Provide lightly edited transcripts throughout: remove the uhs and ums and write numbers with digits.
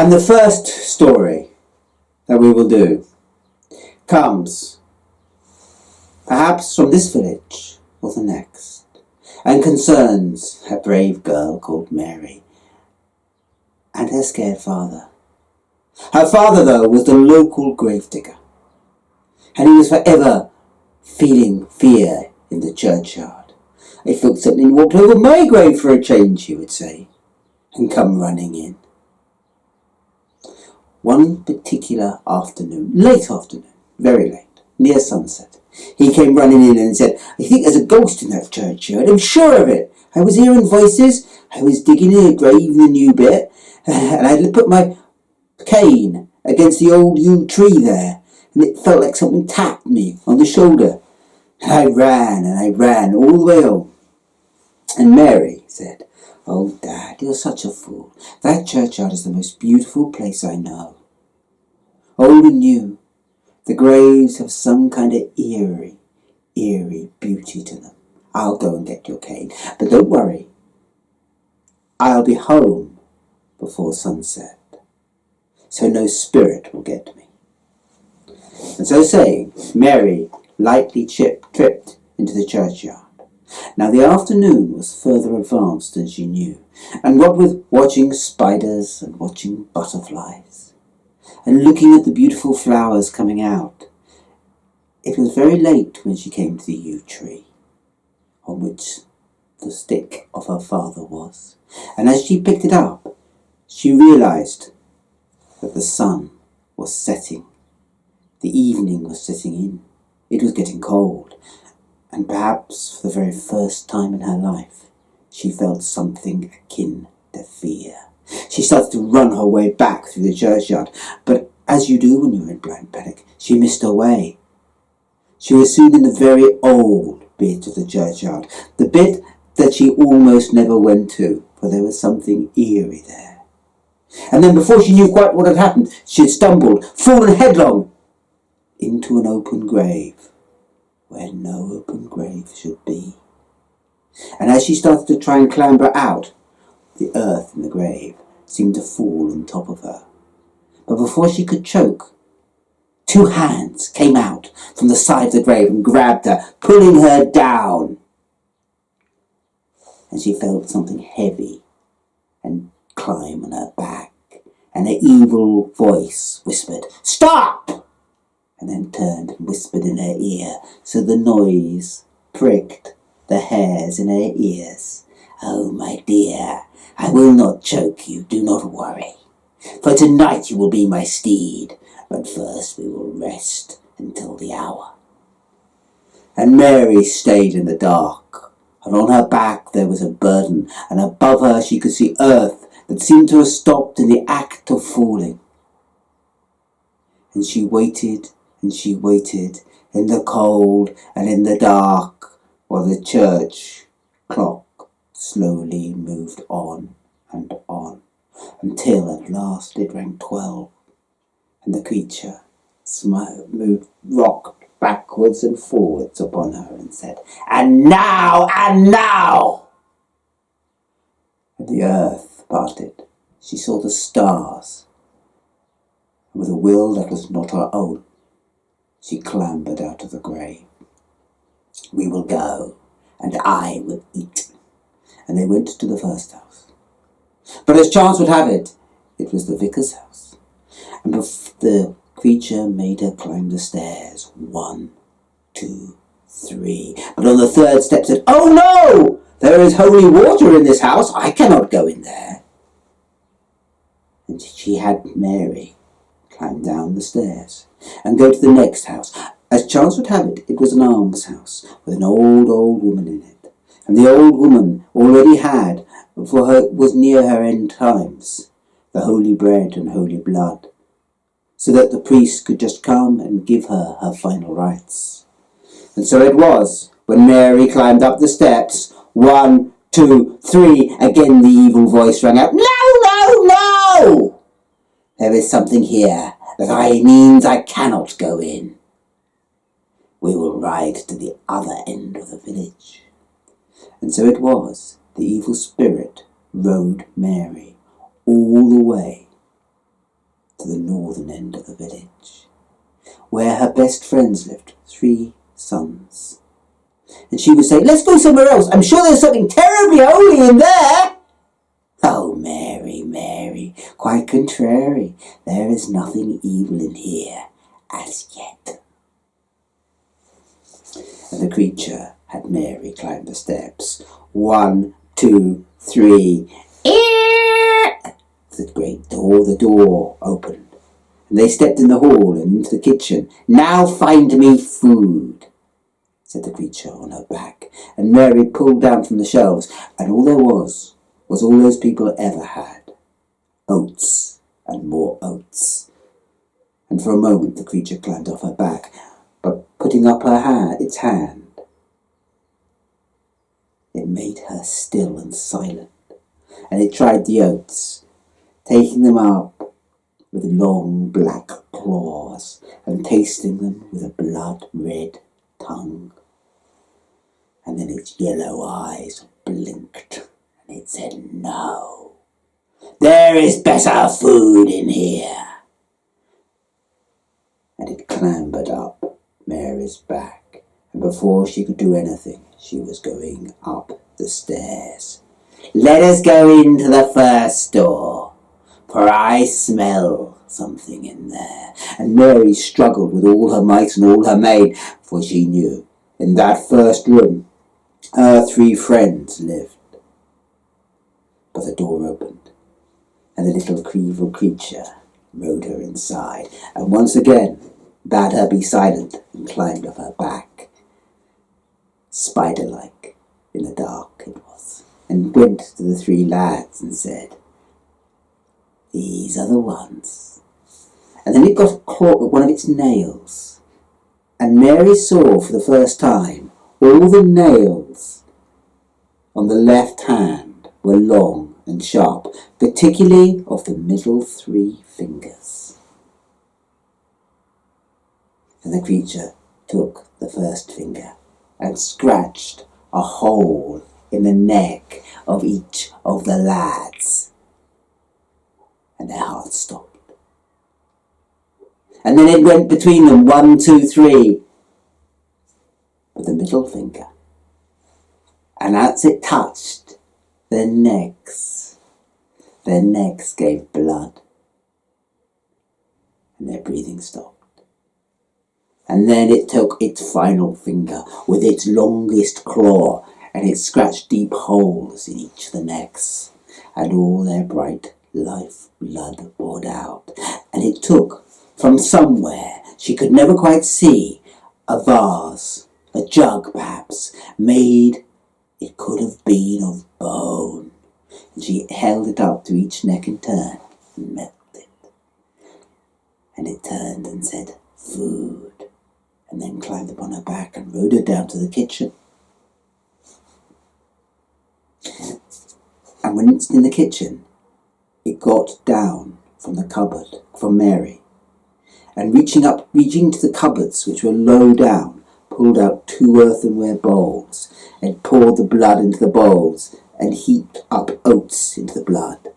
And the first story that we will do comes perhaps from this village or the next, and concerns a brave girl called Mary and her scared father. Her father, though, was the local gravedigger, and he was forever feeling fear in the churchyard. "If looked something walked over my grave for a change," he would say, and come running in. One particular afternoon, late afternoon, very late, near sunset, he came running in and said, "I think there's a ghost in that churchyard. I'm sure of it. I was hearing voices. I was digging in a grave in the new bit, and I put my cane against the old yew tree there, and it felt like something tapped me on the shoulder. And I ran all the way home." And Mary said, "Oh, Dad, you're such a fool. That churchyard is the most beautiful place I know. Old and new, the graves have some kind of eerie beauty to them. I'll go and get your cane, but don't worry. I'll be home before sunset, so no spirit will get me." And so saying, Mary lightly tripped into the churchyard. Now the afternoon was further advanced than she knew, and what with watching spiders and watching butterflies, and looking at the beautiful flowers coming out, it was very late when she came to the yew tree, on which the stick of her father was. And as she picked it up, she realized that the sun was setting. The evening was setting in. It was getting cold, and perhaps for the very first time in her life, she felt something akin to fear. She started to run her way back through the churchyard, but as you do when you're in blind panic, she missed her way. She was soon in the very old bit of the churchyard, the bit that she almost never went to, for there was something eerie there. And then before she knew quite what had happened, she had stumbled, fallen headlong into an open grave, where no open grave should be. And as she started to try and clamber out, the earth in the grave seemed to fall on top of her. But before she could choke, two hands came out from the side of the grave and grabbed her, pulling her down. And she felt something heavy and climb on her back, and an evil voice whispered, "Stop!" and then turned and whispered in her ear, so the noise pricked the hairs in her ears. "Oh, my dear, I will not choke you, do not worry. For tonight you will be my steed, but first we will rest until the hour." And Mary stayed in the dark, and on her back there was a burden, and above her she could see earth that seemed to have stopped in the act of falling. And she waited in the cold and in the dark, while the church clock slowly moved on, until at last it rang 12, and the creature rocked backwards and forwards upon her and said, "And now, and now!" And the earth parted. She saw the stars, and with a will that was not her own, she clambered out of the grave. "We will go, and I will eat." And they went to the first house. But as chance would have it, it was the vicar's house. And the creature made her climb the stairs, 1, 2, 3. But on the third step said, "Oh no! There is holy water in this house. I cannot go in there." And she had Mary climb down the stairs and go to the next house. As chance would have it, it was an almshouse with an old woman in it. And the old woman already had, for her was near her end times, the holy bread and holy blood, so that the priest could just come and give her her final rites. And so it was, when Mary climbed up the steps, 1, 2, 3, again the evil voice rang out, "No, no, no! There is something here that means I cannot go in. We will ride to the other end of the village." And so it was, the evil spirit rode Mary all the way village, where her best friends lived, 3 sons. And she would say, let's go somewhere else. I'm sure there's something terribly holy in there. Oh, Mary, Mary, quite contrary. There is nothing evil in here as yet. And the creature had Mary climb the steps. 1, 2, 3. The door opened. And they stepped in the hall and into the kitchen. Now find me food, said the creature on her back. And Mary pulled down from the shelves, and all there was all those people ever had. Oats and more oats. And for a moment the creature climbed off her back, but putting up its hand, it made her still and silent. And it tried the oats, taking them up with long black claws and tasting them with a blood-red tongue. And then its yellow eyes blinked, and it said, no, there is better food in here. And it clambered up Mary's back, and before she could do anything, she was going up the stairs. Let us go into the first door, for I smell something in there. And Mary struggled with all her might and all her might, for she knew in that first room her 3 friends lived. But the door opened, and the little evil creature rode her inside, and once again bade her be silent, and climbed up her back, spider-like in the dark it was, and went to the 3 lads and said, these are the ones. And then it got caught with one of its nails, and Mary saw for the first time all the nails on the left hand were long and sharp, particularly of the middle 3 fingers. And the creature took the first finger and scratched a hole in the neck of each of the lads, and their hearts stopped. And then it went between them, 1, 2, 3, with the middle finger. And as it touched their necks gave blood, and their breathing stopped. And then it took its final finger with its longest claw, and it scratched deep holes in each of the necks, and all their bright life blood poured out. And it took from somewhere, she could never quite see, a vase, a jug perhaps, made, it could have been of bone. And she held it up to each neck in turn and melted it. And it turned and said, food, and then climbed upon her back and rode her down to the kitchen. And when it's in the kitchen, it got down from the cupboard, from Mary, and reaching to the cupboards, which were low down, pulled out 2 earthenware bowls, and poured the blood into the bowls, and heaped up oats into the blood,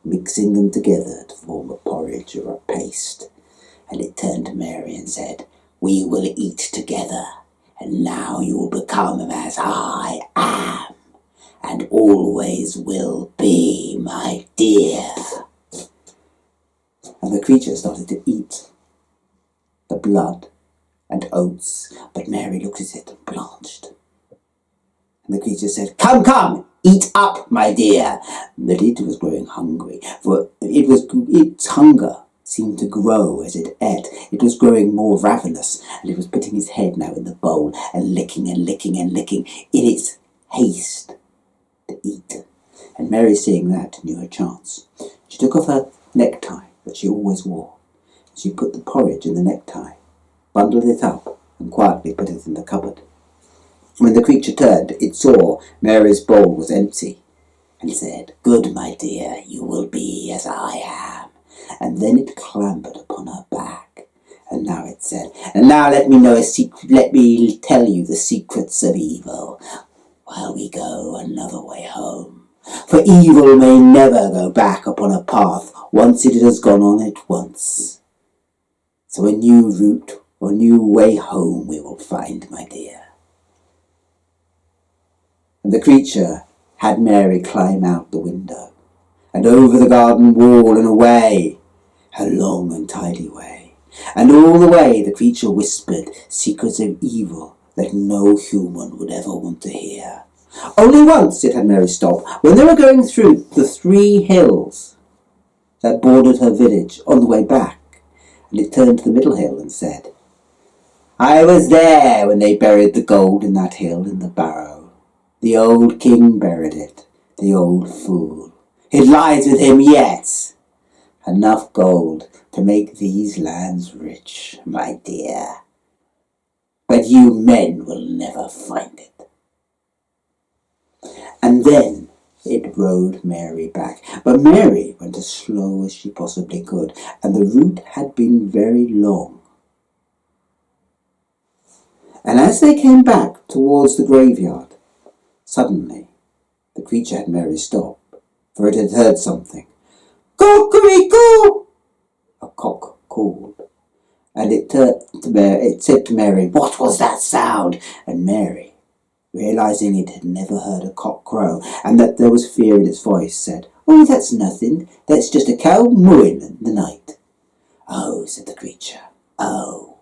mixing them together to form a porridge or a paste. And it turned to Mary and said, we will eat together, and now you will become as I am, and always will be, my dear. And the creature started to eat the blood and oats, but Mary looked at it and blanched. And the creature said, come, come, eat up, my dear. But it was growing hungry, for its hunger seemed to grow as it ate. It was growing more ravenous, and it was putting its head now in the bowl and licking and licking and licking in its haste to eat. And Mary, seeing that, knew her chance. She took off her necktie that she always wore. She put the porridge in the necktie, bundled it up, and quietly put it in the cupboard. When the creature turned, it saw Mary's bowl was empty, and said, good, my dear, you will be as I am. And then it clambered upon her back, and now it said, and now let me tell you the secrets of evil, while we go another way home. For evil may never go back upon a path once it has gone on it once. So a new route or new way home we will find, my dear. And the creature had Mary climb out the window, and over the garden wall and away, a long and tidy way. And all the way the creature whispered secrets of evil that no human would ever want to hear. Only once it had Mary stop, when they were going through the 3 hills that bordered her village on the way back, and it turned to the middle hill and said, I was there when they buried the gold in that hill in the barrow. The old king buried it, the old fool. It lies with him yet. Enough gold to make these lands rich, my dear. But you men will never find it. And then it rode Mary back. But Mary went as slow as she possibly could, and the route had been very long. And as they came back towards the graveyard, suddenly the creature had Mary stop, for it had heard something. Cock-a-ree-coo! A cock called, and it said to Mary, what was that sound? And Mary, realizing it had never heard a cock crow, and that there was fear in its voice, said, oh, that's nothing. That's just a cow mooing in the night. Oh, said the creature, oh.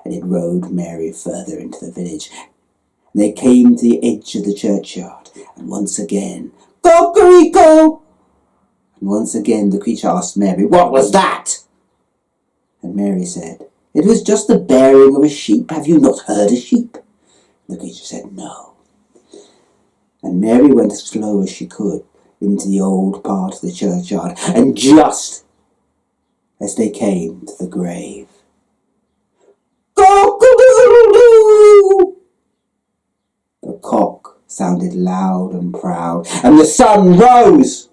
And it rode Mary further into the village. And they came to the edge of the churchyard, and once again, cock-a-ree-coo! And once again the creature asked Mary, what was that? And Mary said, it was just the burying of a sheep. Have you not heard a sheep? And the creature said, no. And Mary went as slow as she could into the old part of the churchyard, and just as they came to the grave, cock-a-doodle-doo! The cock sounded loud and proud, and the sun rose,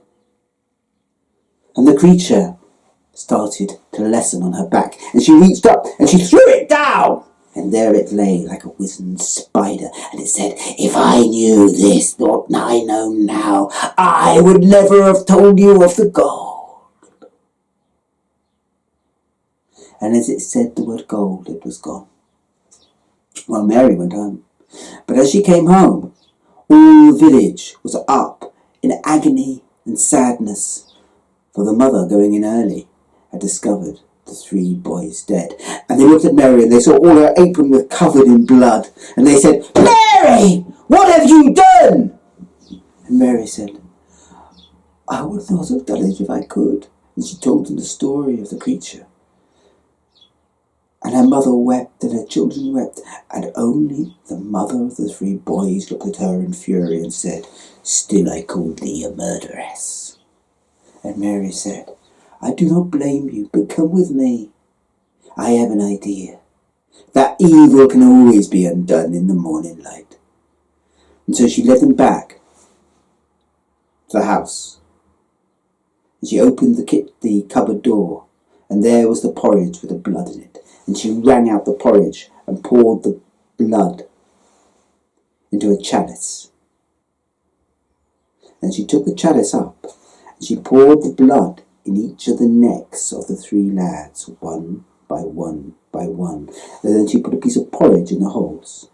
and the creature started to lessen on her back, and she reached up and she threw it down, and there it lay like a wizened spider, and it said, if I knew this, what I know now, I would never have told you of the gold. And as it said the word gold, it was gone. Well, Mary went home, but as she came home, all the village was up in agony and sadness, for the mother, going in early, had discovered the 3 boys dead. And they looked at Mary, and they saw all her apron was covered in blood, and they said, Mary, what have you done? And Mary said, I would not have done it if I could. And she told them the story of the creature. And her mother wept, and her children wept, and only the mother of the 3 boys looked at her in fury and said, still I call thee a murderess. And Mary said, I do not blame you, but come with me. I have an idea. That evil can always be undone in the morning light. And so she led them back to the house. And she opened the cupboard door, and there was the porridge with the blood in it. And she wrung out the porridge and poured the blood into a chalice. And she took the chalice up, and she poured the blood in each of the necks of the 3 lads, one by one by one. And then she put a piece of porridge in the holes.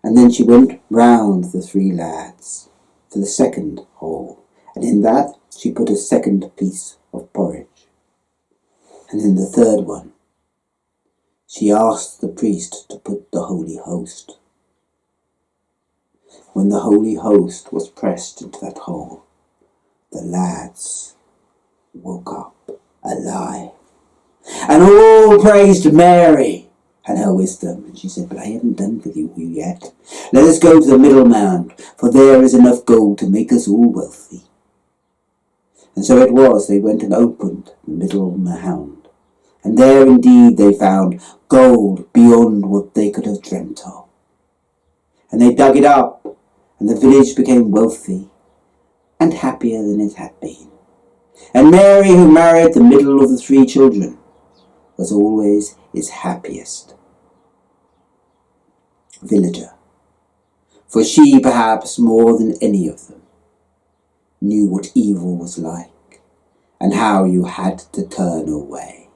And then she went round the 3 lads to the second hole, and in that she put a second piece of porridge. And in the third one, she asked the priest to put the holy host. When the holy host was pressed into that hole, the lads woke up alive, and all praised Mary and her wisdom. And she said, but I haven't done with you yet. Let us go to the middle mound, for there is enough gold to make us all wealthy. And so it was, they went and opened the middle mound, and there indeed they found gold beyond what they could have dreamt of. And they dug it up, and the village became wealthy and happier than it had been. And Mary, who married the middle of the 3 children, was always its happiest villager. For she, perhaps more than any of them, knew what evil was like, and how you had to turn away.